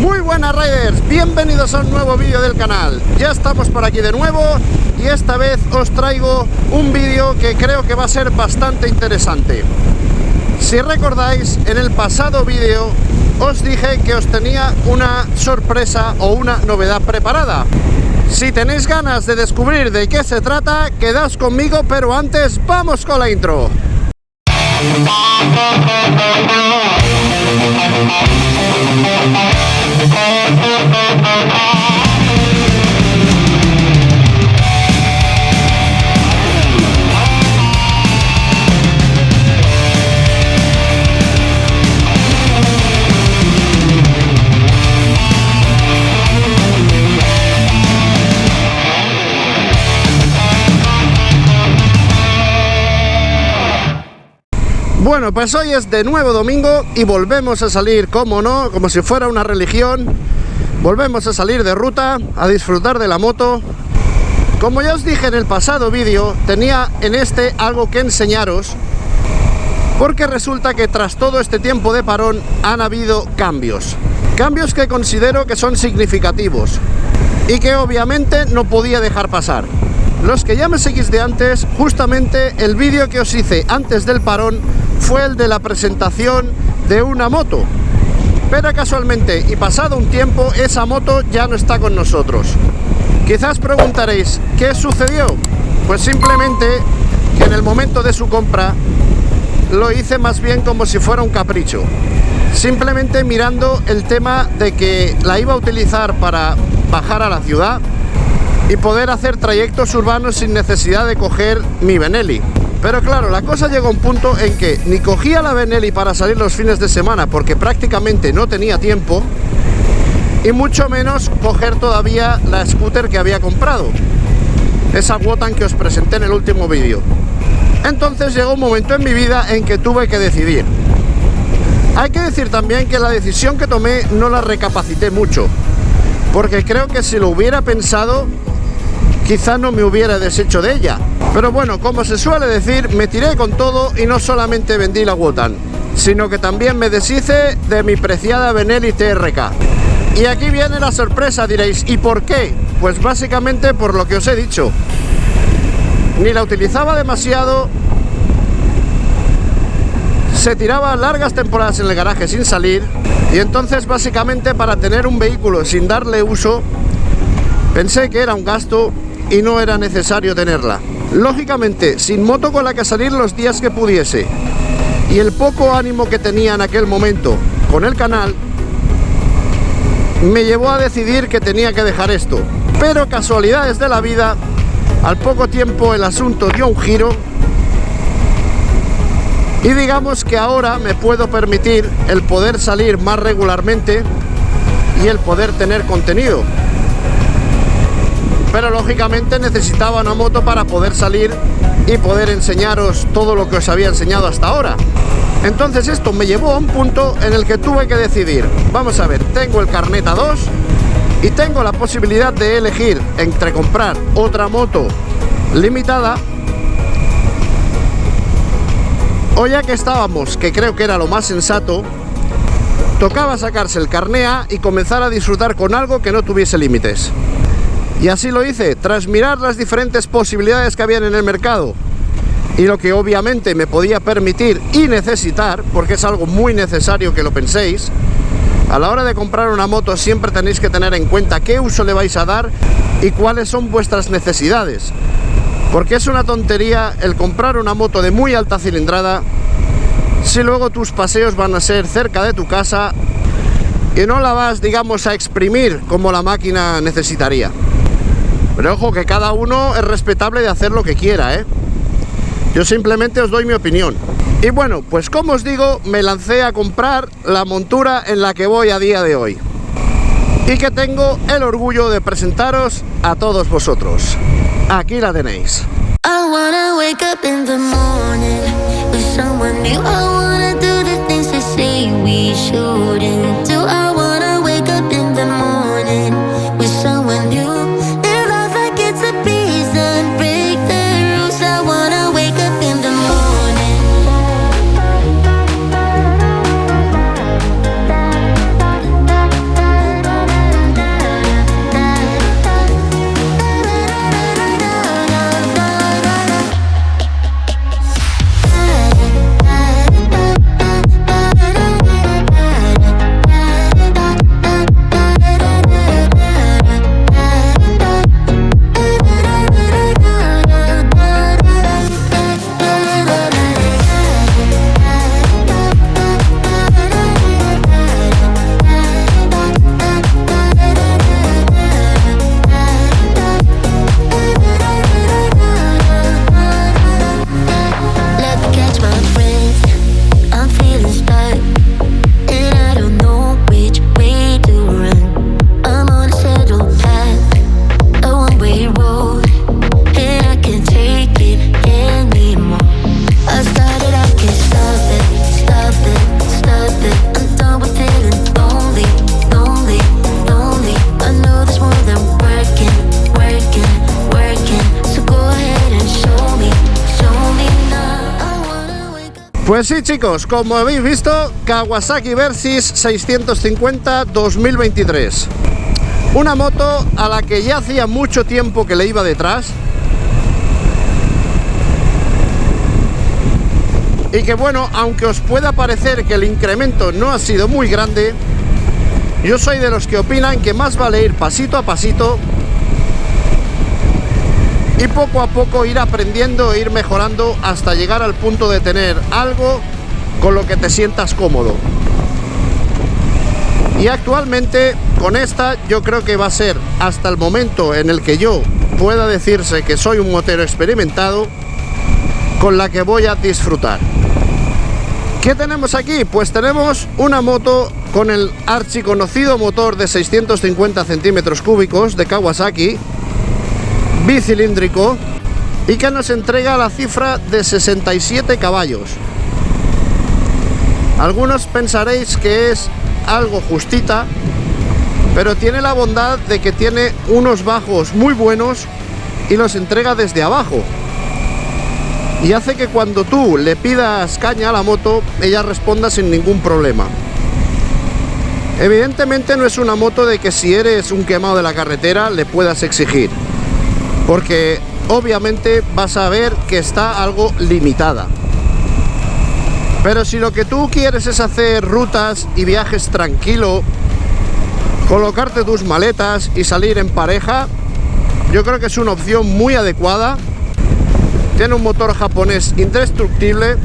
Muy buenas riders, bienvenidos a un nuevo vídeo del canal. Ya estamos por aquí de nuevo y esta vez os traigo un vídeo que creo que va a ser bastante interesante. Si recordáis, en el pasado vídeo os dije que os tenía una sorpresa o una novedad preparada. Si tenéis ganas de descubrir de qué se trata, quedaos conmigo, pero antes vamos con la intro. Bueno, pues hoy es de nuevo domingo y volvemos a salir, como no, como si fuera una religión. Volvemos a salir de ruta, a disfrutar de la moto. Como ya os dije en el pasado vídeo, tenía en este algo que enseñaros, porque resulta que tras todo este tiempo de parón han habido cambios. Cambios que considero que son significativos y que obviamente no podía dejar pasar. Los que ya me seguís de antes, justamente el vídeo que os hice antes del parón fue el de la presentación de una moto. Pero casualmente, y pasado un tiempo, esa moto ya no está con nosotros. Quizás preguntaréis, ¿qué sucedió? Pues simplemente que en el momento de su compra lo hice más bien como si fuera un capricho. Simplemente mirando el tema de que la iba a utilizar para bajar a la ciudad y poder hacer trayectos urbanos sin necesidad de coger mi Benelli. Pero claro, la cosa llegó a un punto en que ni cogía la Benelli para salir los fines de semana porque prácticamente no tenía tiempo, y mucho menos coger todavía la scooter que había comprado, esa Wotan que os presenté en el último vídeo. Entonces llegó un momento en mi vida en que tuve que decidir. Hay que decir también que la decisión que tomé no la recapacité mucho, porque creo que si lo hubiera pensado, quizá no me hubiera deshecho de ella. Pero bueno, como se suele decir, me tiré con todo y no solamente vendí la Wotan, sino que también me deshice de mi preciada Benelli TRK. Y aquí viene la sorpresa, diréis, ¿y por qué? Pues básicamente por lo que os he dicho. Ni la utilizaba demasiado, se tiraba largas temporadas en el garaje sin salir, y entonces básicamente para tener un vehículo sin darle uso, pensé que era un gasto y no era necesario tenerla. Lógicamente, sin moto con la que salir los días que pudiese y el poco ánimo que tenía en aquel momento con el canal, me llevó a decidir que tenía que dejar esto. Pero casualidades de la vida, al poco tiempo el asunto dio un giro y digamos que ahora me puedo permitir el poder salir más regularmente y el poder tener contenido. Pero lógicamente necesitaba una moto para poder salir y poder enseñaros todo lo que os había enseñado hasta ahora. Entonces esto me llevó a un punto en el que tuve que decidir. Vamos a ver, tengo el carnet A2 y tengo la posibilidad de elegir entre comprar otra moto limitada, o ya que estábamos, que creo que era lo más sensato, tocaba sacarse el carnet A y comenzar a disfrutar con algo que no tuviese límites. Y así lo hice, tras mirar las diferentes posibilidades que habían en el mercado y lo que obviamente me podía permitir y necesitar, porque es algo muy necesario que lo penséis. A la hora de comprar una moto siempre tenéis que tener en cuenta qué uso le vais a dar y cuáles son vuestras necesidades, porque es una tontería el comprar una moto de muy alta cilindrada si luego tus paseos van a ser cerca de tu casa y no la vas, digamos, a exprimir como la máquina necesitaría. Pero ojo, que cada uno es respetable de hacer lo que quiera, ¿eh? Yo simplemente os doy mi opinión. Y bueno, pues como os digo, me lancé a comprar la montura en la que voy a día de hoy y que tengo el orgullo de presentaros a todos vosotros. Aquí la tenéis. I wanna wake up in the morning with someone new. I wanna do the things they say we shouldn't do. I wanna wake up in the morning with someone new. Live life like it's a prison, break the rules. I wanna wake up in the morning. Pues sí, chicos, como habéis visto, Kawasaki Versys 650 2023. Una moto a la que ya hacía mucho tiempo que le iba detrás. Y que bueno, aunque os pueda parecer que el incremento no ha sido muy grande, yo soy de los que opinan que más vale ir pasito a pasito y poco a poco ir aprendiendo e ir mejorando hasta llegar al punto de tener algo con lo que te sientas cómodo. Y actualmente con esta yo creo que va a ser hasta el momento en el que yo pueda decirse que soy un motero experimentado, con la que voy a disfrutar. ¿Qué tenemos aquí? Pues tenemos una moto con el archiconocido motor de 650 centímetros cúbicos de Kawasaki, bicilíndrico, y que nos entrega la cifra de 67 caballos. Algunos pensaréis que es algo justita, pero tiene la bondad de que tiene unos bajos muy buenos y los entrega desde abajo. Y hace que cuando tú le pidas caña a la moto, ella responda sin ningún problema. Evidentemente no es una moto de que si eres un quemado de la carretera le puedas exigir, porque obviamente vas a ver que está algo limitada. Pero si lo que tú quieres es hacer rutas y viajes tranquilo, colocarte tus maletas y salir en pareja, yo creo que es una opción muy adecuada. Tiene un motor japonés indestructible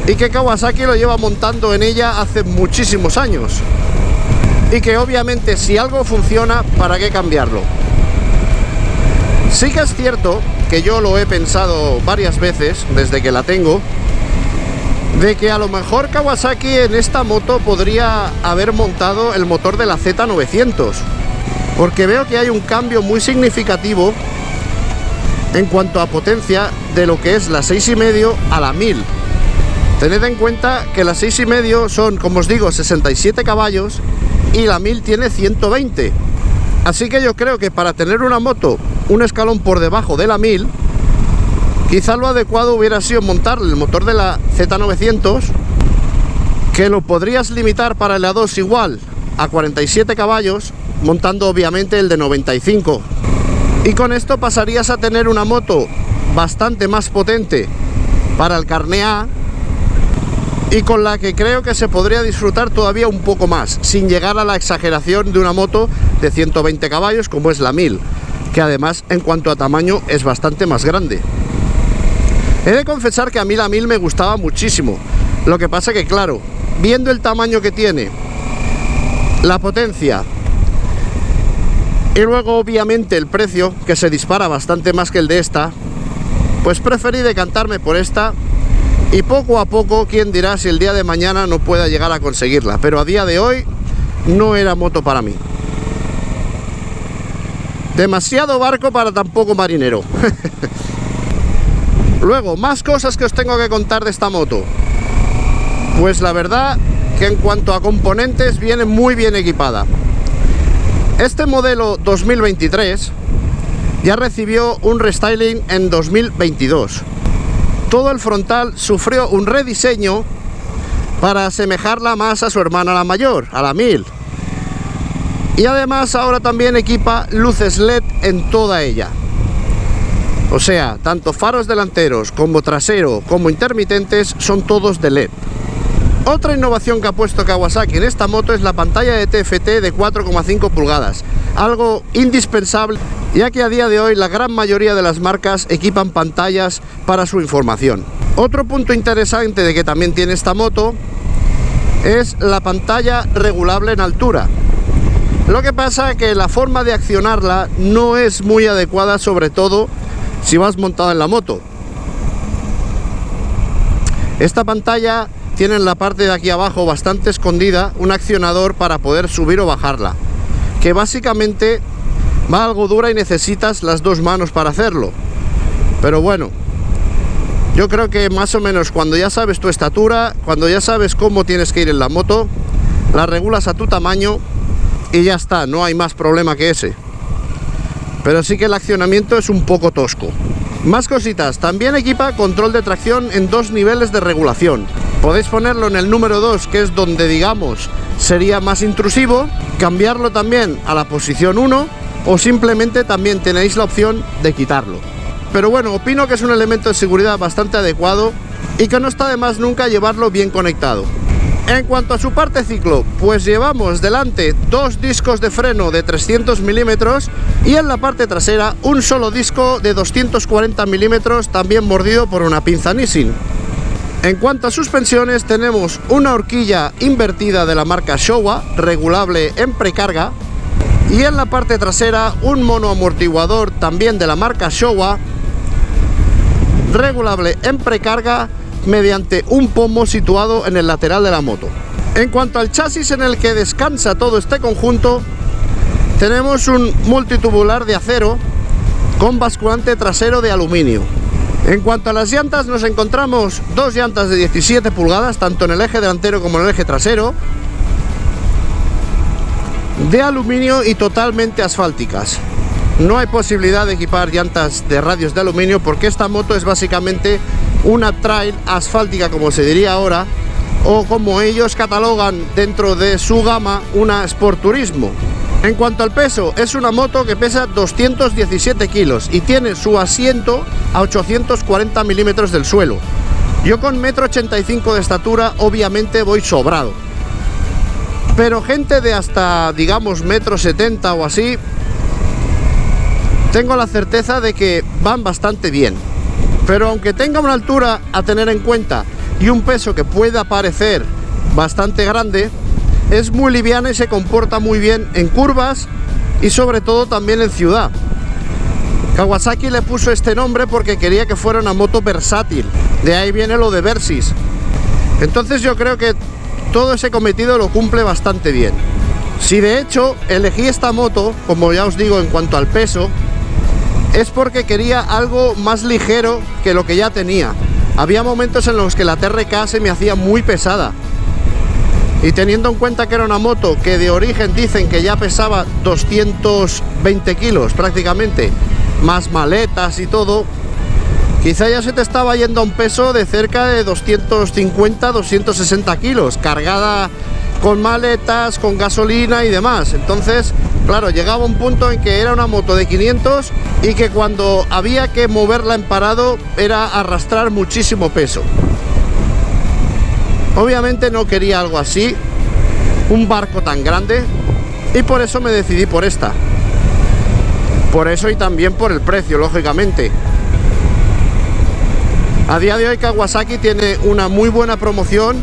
y que Kawasaki lo lleva montando en ella hace muchísimos años. Y que obviamente si algo funciona, ¿para qué cambiarlo? Sí que es cierto que yo lo he pensado varias veces desde que la tengo, de que a lo mejor Kawasaki en esta moto podría haber montado el motor de la Z900, porque veo que hay un cambio muy significativo en cuanto a potencia de lo que es la 6,5 a la 1000. Tened en cuenta que la 6,5 son, como os digo, 67 caballos y la 1000 tiene 120. Así que yo creo que para tener una moto un escalón por debajo de la 1000, quizá lo adecuado hubiera sido montar el motor de la Z900, que lo podrías limitar para el A2 igual a 47 caballos, montando obviamente el de 95. Y con esto pasarías a tener una moto bastante más potente para el carné A, y con la que creo que se podría disfrutar todavía un poco más, sin llegar a la exageración de una moto de 120 caballos como es la 1000, que además en cuanto a tamaño es bastante más grande. He de confesar que a mí la 1000 me gustaba muchísimo, lo que pasa que claro, viendo el tamaño que tiene, la potencia y luego obviamente el precio, que se dispara bastante más que el de esta, pues preferí decantarme por esta. Y poco a poco, quién dirá si el día de mañana no pueda llegar a conseguirla, pero a día de hoy no era moto para mí. Demasiado barco para tan poco marinero. Luego, más cosas que os tengo que contar de esta moto. Pues la verdad que en cuanto a componentes viene muy bien equipada. Este modelo 2023 ya recibió un restyling en 2022. Todo el frontal sufrió un rediseño para asemejarla más a su hermana la mayor, a la 1000. Y además ahora también equipa luces LED en toda ella. O sea, tanto faros delanteros como trasero como intermitentes son todos de LED. Otra innovación que ha puesto Kawasaki en esta moto es la pantalla de TFT de 4,5 pulgadas, algo indispensable, ya que a día de hoy la gran mayoría de las marcas equipan pantallas para su información. Otro punto interesante de que también tiene esta moto es la pantalla regulable en altura. Lo que pasa es que la forma de accionarla no es muy adecuada, sobre todo si vas montado en la moto. Esta pantalla tiene en la parte de aquí abajo, bastante escondida, un accionador para poder subir o bajarla, que básicamente va algo dura y necesitas las dos manos para hacerlo. Pero bueno, yo creo que más o menos cuando ya sabes tu estatura, cuando ya sabes cómo tienes que ir en la moto, la regulas a tu tamaño y ya está, no hay más problema que ese. Pero sí que el accionamiento es un poco tosco. Más cositas, también equipa control de tracción en 2 niveles de regulación. Podéis ponerlo en el número 2, que es donde digamos sería más intrusivo, cambiarlo también a la posición 1 o simplemente también tenéis la opción de quitarlo. Pero bueno, opino que es un elemento de seguridad bastante adecuado y que no está de más nunca llevarlo bien conectado. En cuanto a su parte ciclo, pues llevamos delante 2 discos de freno de 300 milímetros y en la parte trasera un solo disco de 240 milímetros también mordido por una pinza Nissin. En cuanto a suspensiones, tenemos una horquilla invertida de la marca Showa, regulable en precarga, y en la parte trasera un monoamortiguador también de la marca Showa, regulable en precarga mediante un pomo situado en el lateral de la moto. En cuanto al chasis en el que descansa todo este conjunto, tenemos un multitubular de acero con basculante trasero de aluminio. En cuanto a las llantas, nos encontramos 2 llantas de 17 pulgadas, tanto en el eje delantero como en el eje trasero, de aluminio y totalmente asfálticas. No hay posibilidad de equipar llantas de radios de aluminio porque esta moto es básicamente una trail asfáltica, como se diría ahora, o como ellos catalogan dentro de su gama, una Sport Turismo. En cuanto al peso, es una moto que pesa 217 kilos y tiene su asiento a 840 milímetros del suelo. Yo con 1,85 m de estatura obviamente voy sobrado, pero gente de hasta, digamos, 1,70 m o así, tengo la certeza de que van bastante bien. Pero aunque tenga una altura a tener en cuenta y un peso que pueda parecer bastante grande, es muy liviana y se comporta muy bien en curvas y sobre todo también en ciudad. Kawasaki le puso este nombre porque quería que fuera una moto versátil, de ahí viene lo de Versys. Entonces yo creo que todo ese cometido lo cumple bastante bien. Si de hecho elegí esta moto, como ya os digo, en cuanto al peso, es porque quería algo más ligero que lo que ya tenía. Había momentos en los que la TRK se me hacía muy pesada. Y teniendo en cuenta que era una moto que de origen dicen que ya pesaba 220 kilos prácticamente, más maletas y todo, quizá ya se te estaba yendo a un peso de cerca de 250-260 kilos, cargada con maletas, con gasolina y demás. Entonces, claro, llegaba un punto en que era una moto de 500 y que cuando había que moverla en parado era arrastrar muchísimo peso. Obviamente no quería algo así, un barco tan grande, y por eso me decidí por esta. Por eso y también por el precio, lógicamente. A día de hoy Kawasaki tiene una muy buena promoción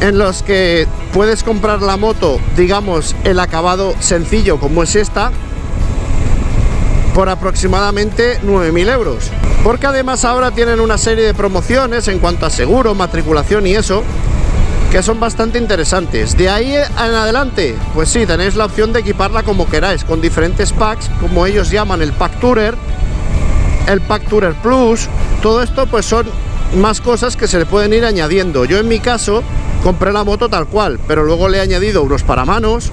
en los que puedes comprar la moto, digamos, el acabado sencillo como es esta, por aproximadamente 9.000 euros. Porque además ahora tienen una serie de promociones en cuanto a seguro, matriculación y eso, que son bastante interesantes. De ahí en adelante, pues sí, tenéis la opción de equiparla como queráis, con diferentes packs, como ellos llaman el Pack Tourer, el Pack Tourer Plus. Todo esto pues son más cosas que se le pueden ir añadiendo. Yo en mi caso compré la moto tal cual, pero luego le he añadido unos paramanos.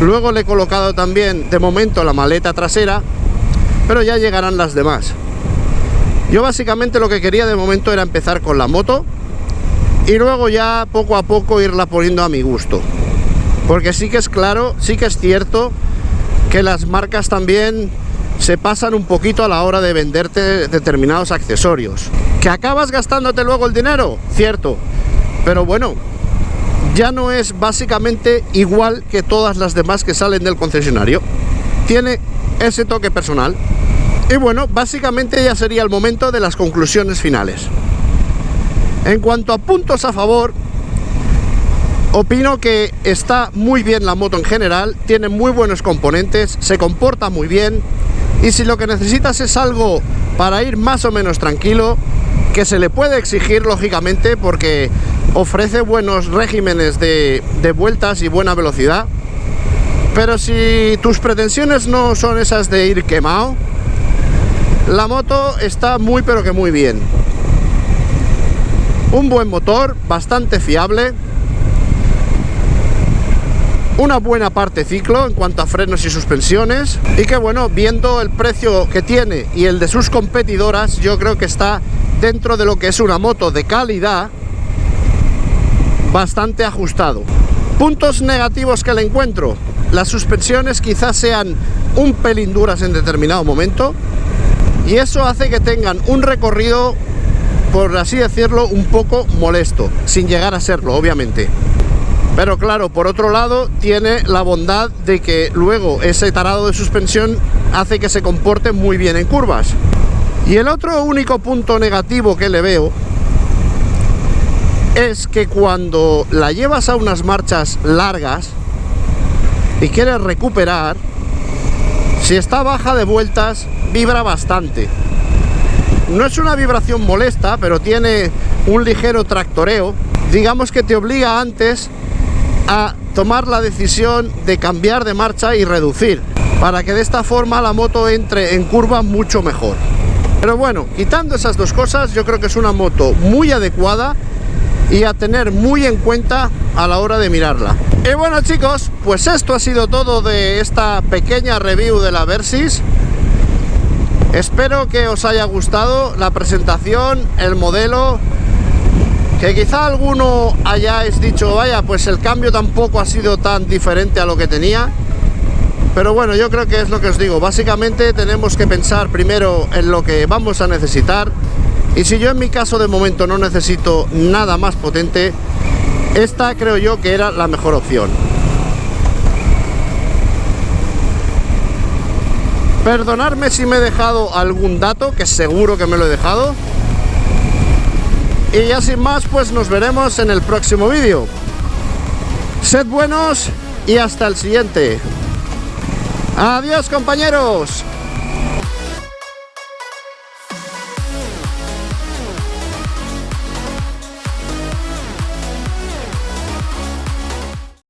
Luego le he colocado también de momento la maleta trasera, pero ya llegarán las demás. Yo básicamente lo que quería de momento era empezar con la moto y luego ya poco a poco irla poniendo a mi gusto. Porque sí que es claro, sí que es cierto que las marcas también se pasan un poquito a la hora de venderte determinados accesorios. ¿Que acabas gastándote luego el dinero? Cierto, pero bueno, ya no es básicamente igual que todas las demás que salen del concesionario. Tiene ese toque personal. Y bueno, básicamente ya sería el momento de las conclusiones finales. En cuanto a puntos a favor, opino que está muy bien la moto en general, tiene muy buenos componentes, se comporta muy bien, y si lo que necesitas es algo para ir más o menos tranquilo, que se le puede exigir lógicamente porque ofrece buenos regímenes de vueltas y buena velocidad, pero si tus pretensiones no son esas de ir quemado, la moto está muy pero que muy bien. Un buen motor, bastante fiable, una buena parte ciclo en cuanto a frenos y suspensiones, y que bueno, viendo el precio que tiene y el de sus competidoras, yo creo que está dentro de lo que es una moto de calidad, bastante ajustado. Puntos negativos que le encuentro: las suspensiones quizás sean un pelín duras en determinado momento, y eso hace que tengan un recorrido, por así decirlo, un poco molesto, sin llegar a serlo, obviamente. Pero claro, por otro lado, tiene la bondad de que luego ese tarado de suspensión hace que se comporte muy bien en curvas. Y el otro único punto negativo que le veo es que cuando la llevas a unas marchas largas y quieres recuperar, si está baja de vueltas, vibra bastante. No es una vibración molesta, pero tiene un ligero tractoreo. Digamos que te obliga antes a tomar la decisión de cambiar de marcha y reducir, para que de esta forma la moto entre en curva mucho mejor. Pero bueno, quitando esas dos cosas, yo creo que es una moto muy adecuada y a tener muy en cuenta a la hora de mirarla. Y bueno, chicos, pues esto ha sido todo de esta pequeña review de la Versys. Espero que os haya gustado la presentación, el modelo, que quizá alguno hayáis dicho, vaya, pues el cambio tampoco ha sido tan diferente a lo que tenía. Pero bueno, yo creo que es lo que os digo, básicamente tenemos que pensar primero en lo que vamos a necesitar, y si yo en mi caso de momento no necesito nada más potente, esta creo yo que era la mejor opción. Perdonadme si me he dejado algún dato, que seguro que me lo he dejado. Y ya sin más, pues nos veremos en el próximo vídeo. Sed buenos y hasta el siguiente. Adiós, compañeros.